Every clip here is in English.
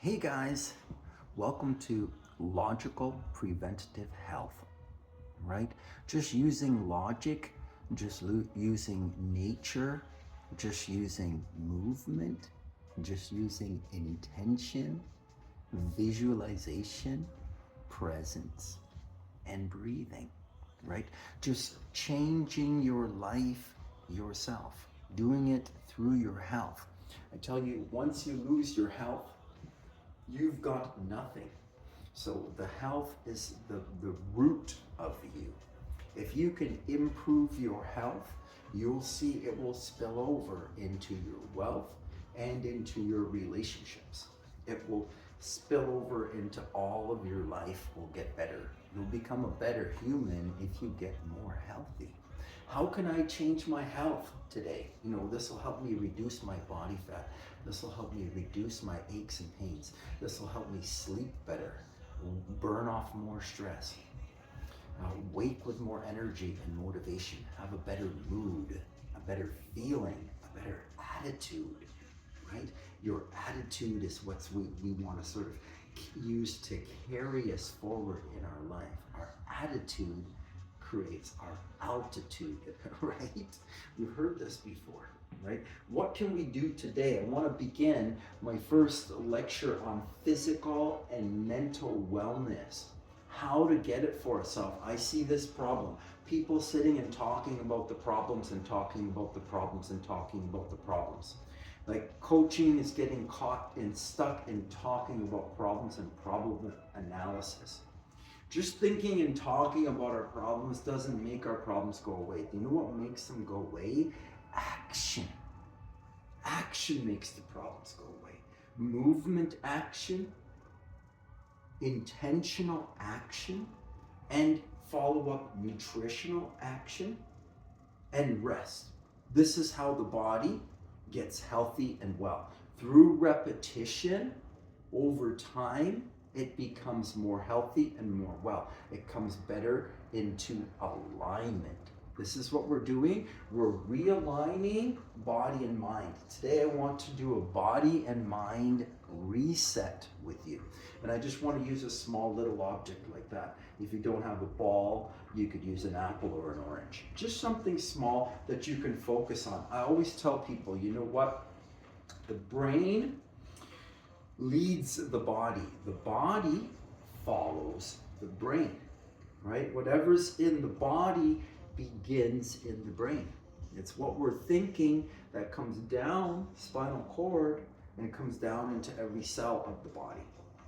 Hey guys, welcome to Logical Preventative Health, right? Just using logic, using nature, just using movement, just using intention, visualization, presence, and breathing, right? Just changing your life yourself, doing it through your health. I tell you, once you lose your health, you've got nothing. So the health is the root of you. If you can improve your health, you'll see it will spill over into your wealth and into your relationships. It will spill over into all of your life will get better. You'll become a better human if you get more healthy. How can I change my health today? This will help me reduce my body fat. This will help me reduce my aches and pains. This will help me sleep better, burn off more stress, wake with more energy and motivation, have a better mood, a better feeling, a better attitude, right? Your attitude is what we want to sort of use to carry us forward in our life. Our attitude creates our altitude, right? We've heard this before, right? What can we do today? I want to begin my first lecture on physical and mental wellness. How to get it for ourselves. I see this problem. People sitting and talking about the problems and talking about the problems and talking about the problems. Like coaching is getting caught and stuck in talking about problems and problem analysis. Just thinking and talking about our problems doesn't make our problems go away. Do you know what makes them go away? Action. Action makes the problems go away. Movement action, intentional action, and follow-up nutritional action, and rest. This is how the body gets healthy and well. Through repetition, over time, it becomes more healthy and more well. It comes better into alignment. This is what we're doing. We're realigning body and mind. Today I want to do a body and mind reset with you. And I just want to use a small little object like that. If you don't have a ball, you could use an apple or an orange. Just something small that you can focus on. I always tell people, you know what? The brain leads the body. The body follows the brain, right? Whatever's in the body begins in the brain. It's what we're thinking that comes down spinal cord and comes down into every cell of the body.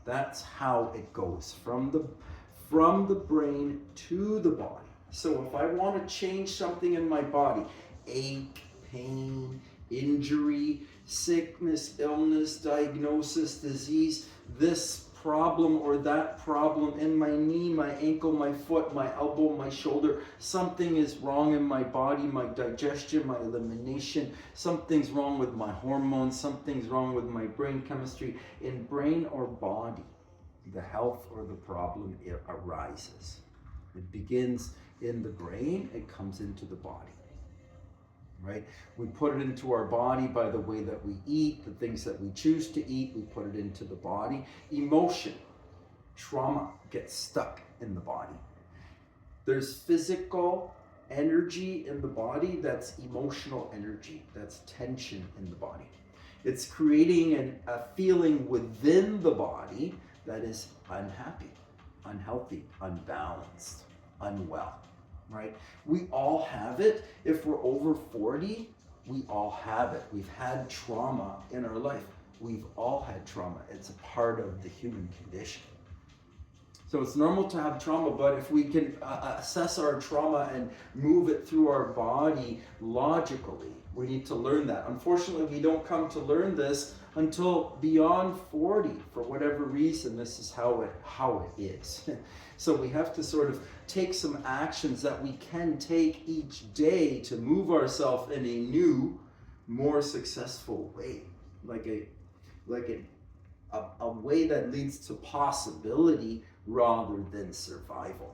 That's how it goes from the brain to the body. So if I want to change something in my body, ache, pain, injury, sickness, illness, diagnosis, disease, this problem or that problem in my knee, my ankle, my foot, my elbow, my shoulder, something is wrong in my body, my digestion, my elimination, something's wrong with my hormones, something's wrong with my brain chemistry. In brain or body, the health or the problem arises. It begins in the brain, it comes into the body. Right? We put it into our body by the way that we eat, the things that we choose to eat, we put it into the body. Emotion, trauma gets stuck in the body. There's physical energy in the body, that's emotional energy, that's tension in the body. It's creating a feeling within the body that is unhappy, unhealthy, unbalanced, unwell. Right? We all have it. If we're over 40, we all have it. We've had trauma in our life. We've all had trauma. It's a part of the human condition. So it's normal to have trauma, but if we can assess our trauma and move it through our body logically, we need to learn that. Unfortunately, we don't come to learn this until beyond 40. For whatever reason, this is how it is. So we have to sort of take some actions that we can take each day to move ourselves in a new, more successful way, like a way that leads to possibility rather than survival,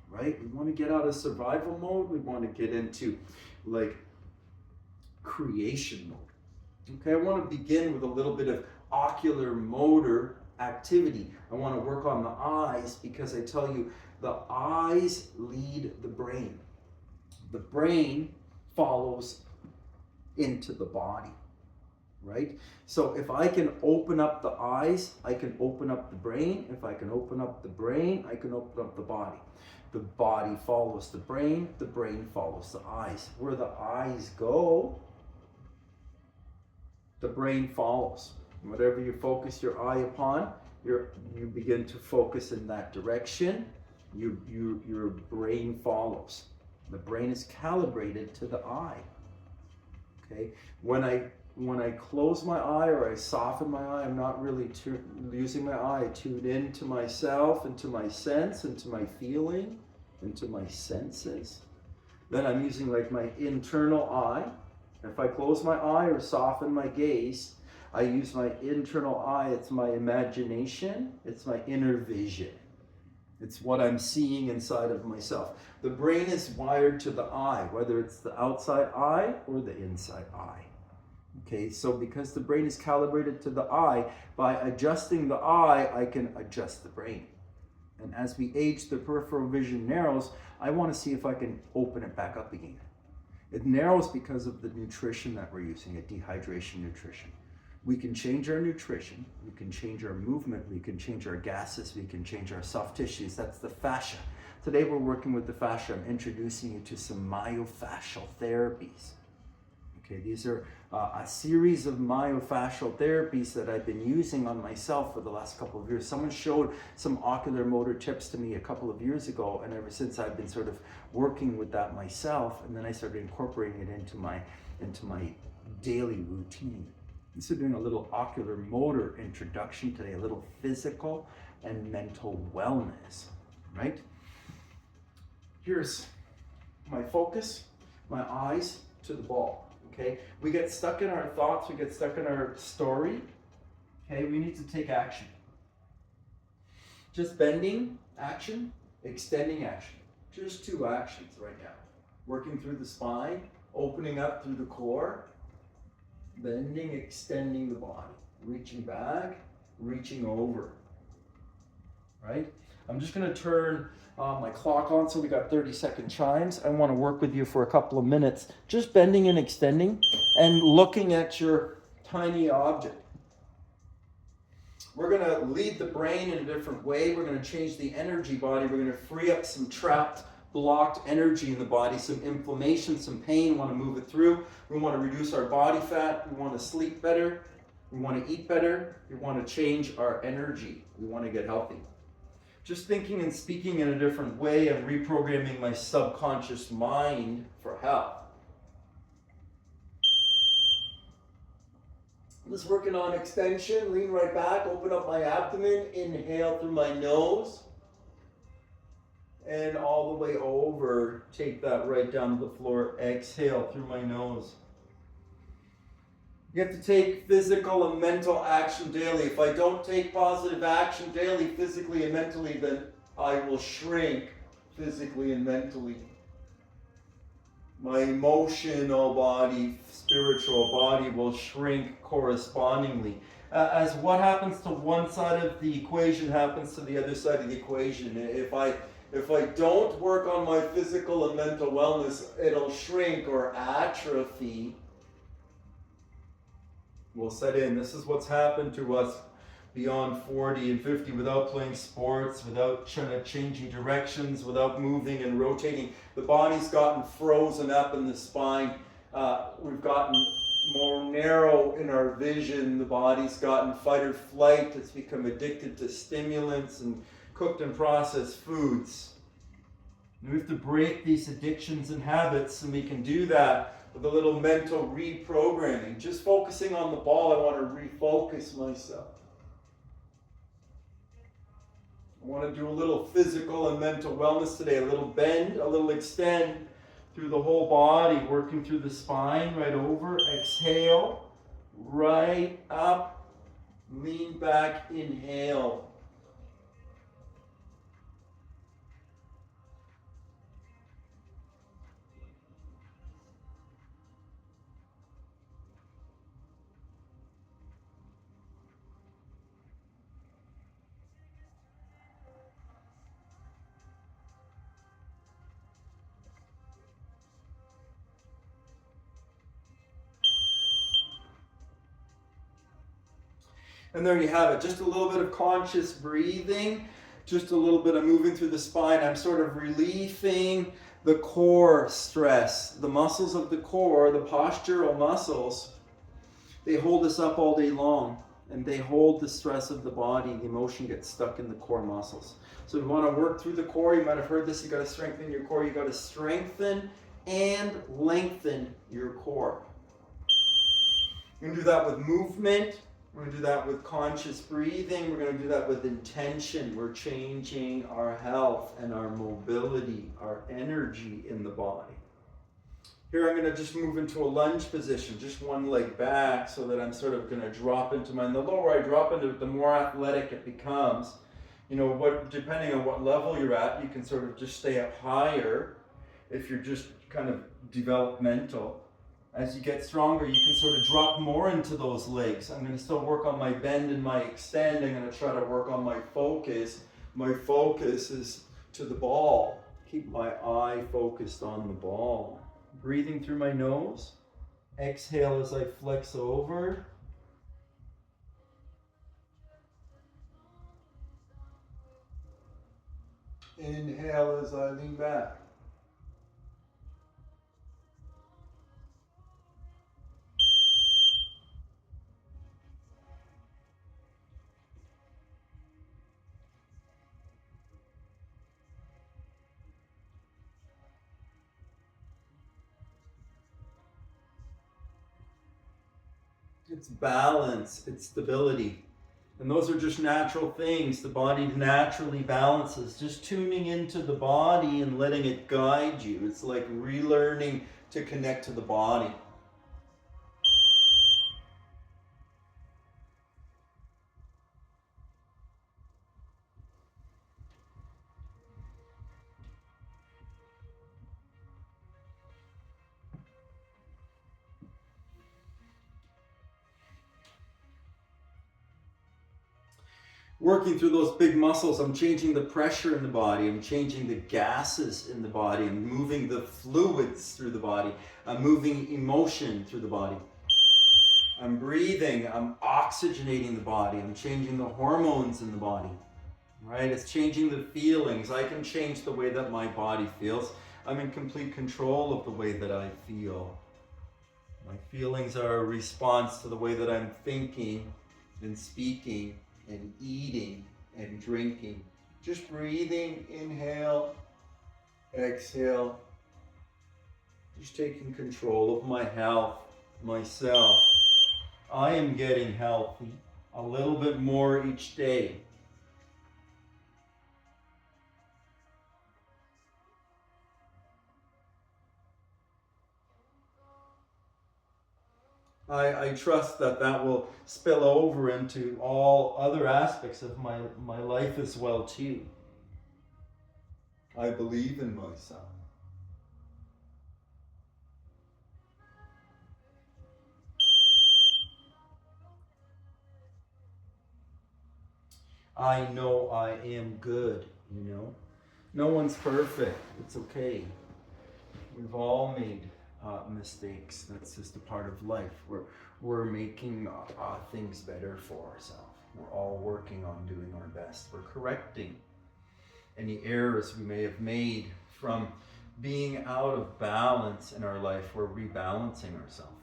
right? We want to get out of survival mode. We want to get into like creation mode. Okay, I want to begin with a little bit of ocular motor activity. I want to work on the eyes because I tell you, the eyes lead the brain. The brain follows into the body, right? So if I can open up the eyes, I can open up the brain. If I can open up the brain, I can open up the body. The body follows the brain follows the eyes. Where the eyes go, the brain follows. Whatever you focus your eye upon, you begin to focus in that direction. Your brain follows. The brain is calibrated to the eye. Okay, when I close my eye or I soften my eye, I'm not really using my eye. I tune into myself, into my sense, into my feeling, into my senses. Then I'm using like my internal eye. If I close my eye or soften my gaze, I use my internal eye. It's my imagination. It's my inner vision. It's what I'm seeing inside of myself. The brain is wired to the eye, whether it's the outside eye or the inside eye. Okay, so because the brain is calibrated to the eye, by adjusting the eye, I can adjust the brain. And as we age, the peripheral vision narrows. I want to see if I can open it back up again. It narrows because of the nutrition that we're using, a dehydration nutrition. We can change our nutrition, we can change our movement, we can change our gases, we can change our soft tissues. That's the fascia. Today we're working with the fascia. I'm introducing you to some myofascial therapies. Okay, these are a series of myofascial therapies that I've been using on myself for the last couple of years. Someone showed some oculomotor tips to me a couple of years ago, and ever since I've been sort of working with that myself, and then I started incorporating it into my daily routine. So doing a little oculomotor introduction today, a little physical and mental wellness, right? Here's my focus, my eyes to the ball, okay? We get stuck in our thoughts, we get stuck in our story, okay? We need to take action. Just bending, action, extending, action. Just 2 actions right now. Working through the spine, opening up through the core, bending, extending the body, reaching back, reaching over, right? I'm just gonna turn my clock on so we got 30-second chimes. I wanna work with you for a couple of minutes, just bending and extending and looking at your tiny object. We're gonna lead the brain in a different way. We're gonna change the energy body. We're gonna free up some trapped, blocked energy in the body, some inflammation, some pain. We want to move it through. We want to reduce our body fat. We want to sleep better. We want to eat better. We want to change our energy. We want to get healthy. Just thinking and speaking in a different way and reprogramming my subconscious mind for health. Just working on extension. Lean right back. Open up my abdomen. Inhale through my nose. And all the way over, take that right down to the floor. Exhale through my nose. You have to take physical and mental action daily. If I don't take positive action daily, physically and mentally, then I will shrink physically and mentally. My emotional body, spiritual body will shrink correspondingly. As what happens to one side of the equation happens to the other side of the equation. If I don't work on my physical and mental wellness, it'll shrink or atrophy will set in. This is what's happened to us beyond 40 and 50 without playing sports, without changing directions, without moving and rotating. The body's gotten frozen up in the spine. We've gotten more narrow in our vision. The body's gotten fight or flight. It's become addicted to stimulants and cooked and processed foods. And we have to break these addictions and habits, and we can do that with a little mental reprogramming. Just focusing on the ball, I want to refocus myself. I want to do a little physical and mental wellness today, a little bend, a little extend through the whole body, working through the spine, right over, exhale, right up, lean back, inhale. And there you have it, just a little bit of conscious breathing, just a little bit of moving through the spine. I'm sort of relieving the core stress. The muscles of the core, the postural muscles, they hold us up all day long, and they hold the stress of the body. The emotion gets stuck in the core muscles. So we want to work through the core. You might have heard this, you got to strengthen your core. You got to strengthen and lengthen your core. We're going to do that with movement. We're going to do that with conscious breathing. We're going to do that with intention. We're changing our health and our mobility, our energy in the body. Here I'm going to just move into a lunge position, just one leg back, so that I'm sort of going to drop into mine. The lower I drop into it, the more athletic it becomes. You know, depending on what level you're at, you can sort of just stay up higher if you're just kind of developmental. As you get stronger, you can sort of drop more into those legs. I'm going to still work on my bend and my extend. I'm going to try to work on my focus. My focus is to the ball. Keep my eye focused on the ball. Breathing through my nose. Exhale as I flex over. Inhale as I lean back. It's balance, it's stability. And those are just natural things. The body naturally balances. Just tuning into the body and letting it guide you. It's like relearning to connect to the body. Working through those big muscles, I'm changing the pressure in the body. I'm changing the gases in the body. I'm moving the fluids through the body. I'm moving emotion through the body. I'm breathing. I'm oxygenating the body. I'm changing the hormones in the body. Right? It's changing the feelings. I can change the way that my body feels. I'm in complete control of the way that I feel. My feelings are a response to the way that I'm thinking and speaking and eating and drinking. Just breathing, inhale, exhale. Just taking control of my health, myself. I am getting healthy a little bit more each day. I trust that will spill over into all other aspects of my life as well too. I believe in myself. I know I am good, you know. No one's perfect. It's okay. We've all made mistakes. That's just a part of life. We're making things better for ourselves. We're all working on doing our best. We're correcting any errors we may have made from being out of balance in our life. We're rebalancing ourselves.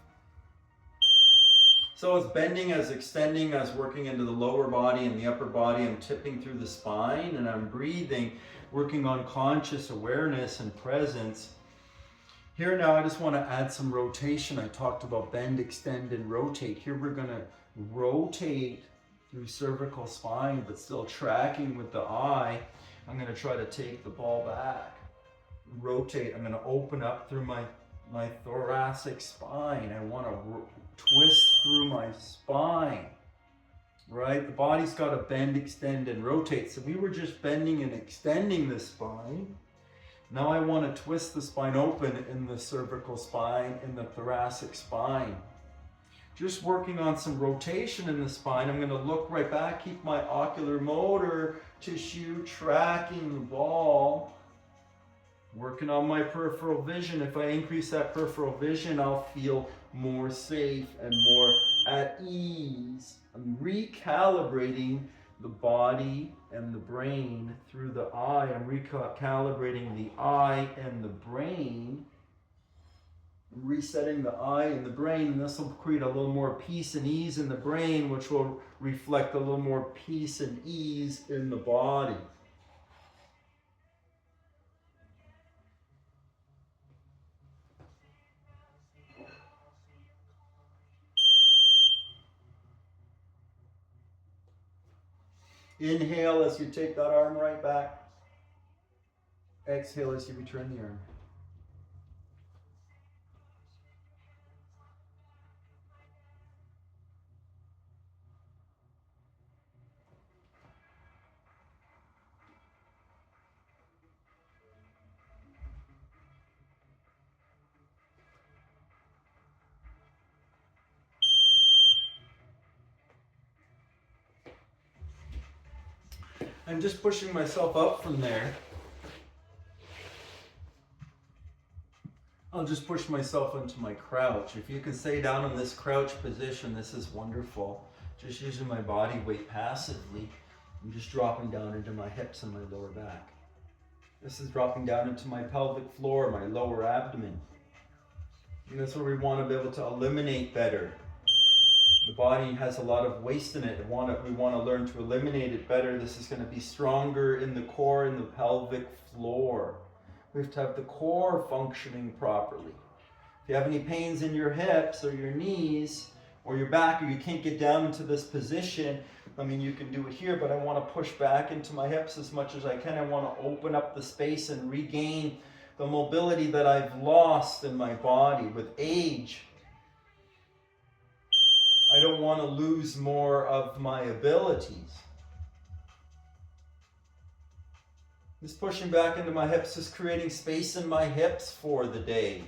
So as bending, as extending, as working into the lower body and the upper body, I'm tipping through the spine and I'm breathing, working on conscious awareness and presence. Here now I just want to add some rotation. I talked about bend, extend, and rotate. Here we're going to rotate through cervical spine, but still tracking with the eye. I'm going to try to take the ball back. Rotate. I'm going to open up through my thoracic spine. I want to twist through my spine. Right? The body's got to bend, extend, and rotate. So we were just bending and extending the spine. Now I want to twist the spine open in the cervical spine, in the thoracic spine. Just working on some rotation in the spine. I'm going to look right back, keep my oculomotor tissue tracking the ball. Working on my peripheral vision. If I increase that peripheral vision, I'll feel more safe and more at ease I'm recalibrating the body and the brain through the eye. I'm recalibrating the eye and the brain, resetting the eye and the brain, and this will create a little more peace and ease in the brain, which will reflect a little more peace and ease in the body. Inhale as you take that arm right back. Exhale as you return the arm. I'm just pushing myself up from there. I'll just push myself into my crouch. If you can stay down in this crouch position, this is wonderful. Just using my body weight passively. I'm just dropping down into my hips and my lower back. This is dropping down into my pelvic floor, my lower abdomen. And that's where we want to be able to eliminate better. The body has a lot of waste in it. We want to learn to eliminate it better. This is going to be stronger in the core and the pelvic floor. We have to have the core functioning properly. If you have any pains in your hips or your knees or your back, or you can't get down into this position, I mean, you can do it here, but I want to push back into my hips as much as I can. I want to open up the space and regain the mobility that I've lost in my body with age. I don't want to lose more of my abilities. This pushing back into my hips is creating space in my hips for the day.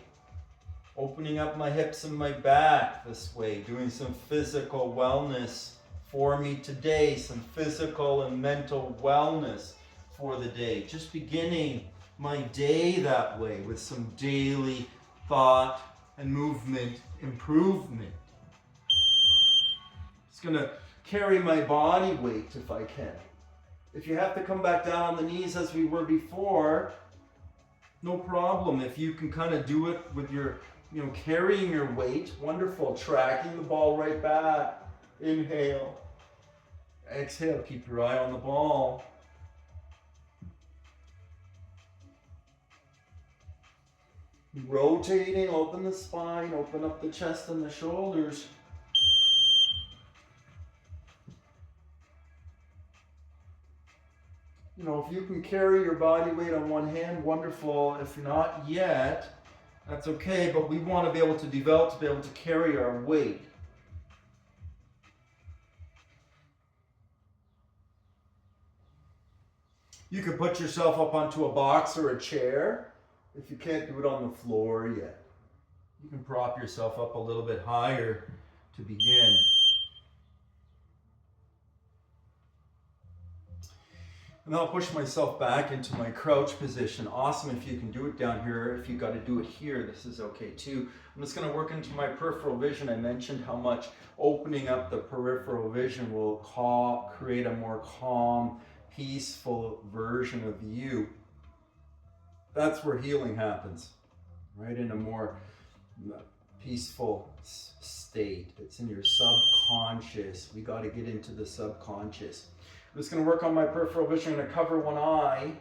Opening up my hips and my back this way, doing some physical wellness for me today, some physical and mental wellness for the day. Just beginning my day that way with some daily thought and movement improvement. It's going to carry my body weight if I can. If you have to come back down on the knees as we were before, no problem. If you can kind of do it with your, carrying your weight, wonderful. Tracking the ball right back. Inhale. Exhale. Keep your eye on the ball. Rotating, open the spine, open up the chest and the shoulders. If you can carry your body weight on one hand, wonderful. If not yet, that's okay, but we want to be able to develop to be able to carry our weight. You can put yourself up onto a box or a chair if you can't do it on the floor yet. You can prop yourself up a little bit higher to begin. And I'll push myself back into my crouch position. Awesome if you can do it down here. If you got to do it here, this is okay too. I'm just going to work into my peripheral vision. I mentioned how much opening up the peripheral vision will create a more calm, peaceful version of you. That's where healing happens, right? In a more peaceful state. It's in your subconscious. We got to get into the subconscious. I'm just going to work on my peripheral vision. I'm going to cover one eye,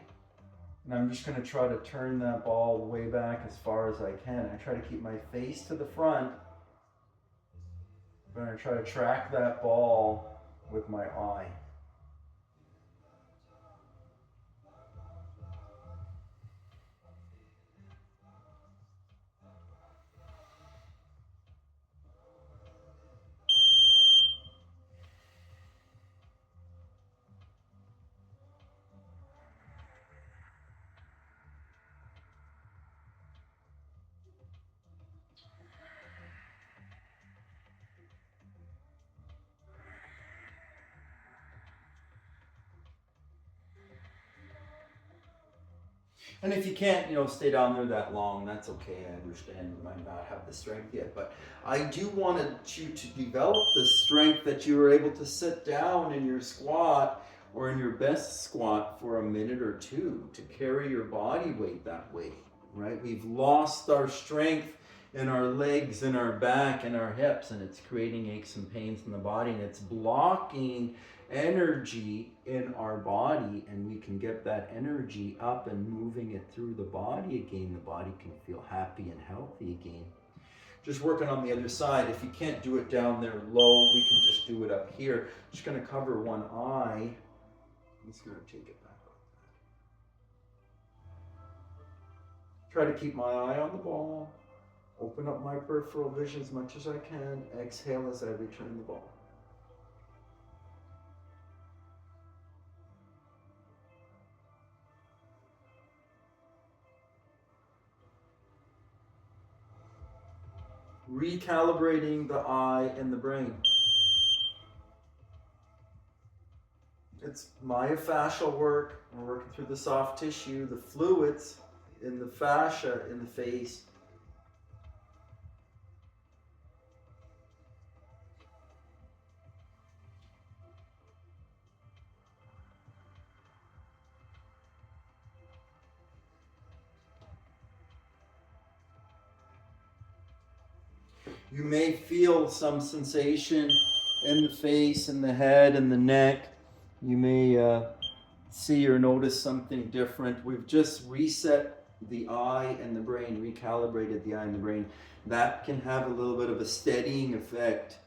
and I'm just going to try to turn that ball way back as far as I can. I try to keep my face to the front. I'm going to try to track that ball with my eye. And if you can't, stay down there that long, that's okay. I understand you might not have the strength yet, but I do want you to develop the strength that you were able to sit down in your squat or in your best squat for a minute or two to carry your body weight that way, right? We've lost our strength in our legs and our back and our hips, and it's creating aches and pains in the body, and it's blocking energy in our body, and we can get that energy up and moving it through the body again. The body can feel happy and healthy again. Just working on the other side. If you can't do it down there low, we can just do it up here. Just going to cover one eye. I'm just going to take it back up. Try to keep my eye on the ball. Open up my peripheral vision as much as I can. Exhale as I return the ball. Recalibrating the eye and the brain. It's myofascial work. We're working through the soft tissue, the fluids in the fascia in the face. You may feel some sensation in the face, in the head, and the neck. You may see or notice something different. We've just reset the eye and the brain, recalibrated the eye and the brain. That can have a little bit of a steadying effect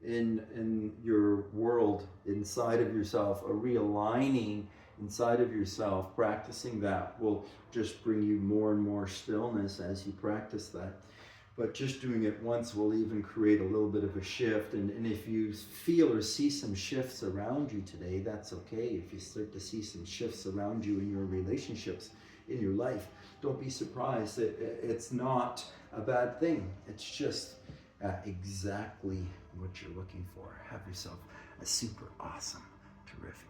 in your world, inside of yourself, a realigning inside of yourself. Practicing that will just bring you more and more stillness as you practice that. But just doing it once will even create a little bit of a shift. And if you feel or see some shifts around you today, that's okay. If you start to see some shifts around you in your relationships, in your life, don't be surprised. It's not a bad thing. It's just exactly what you're looking for. Have yourself a super awesome, terrific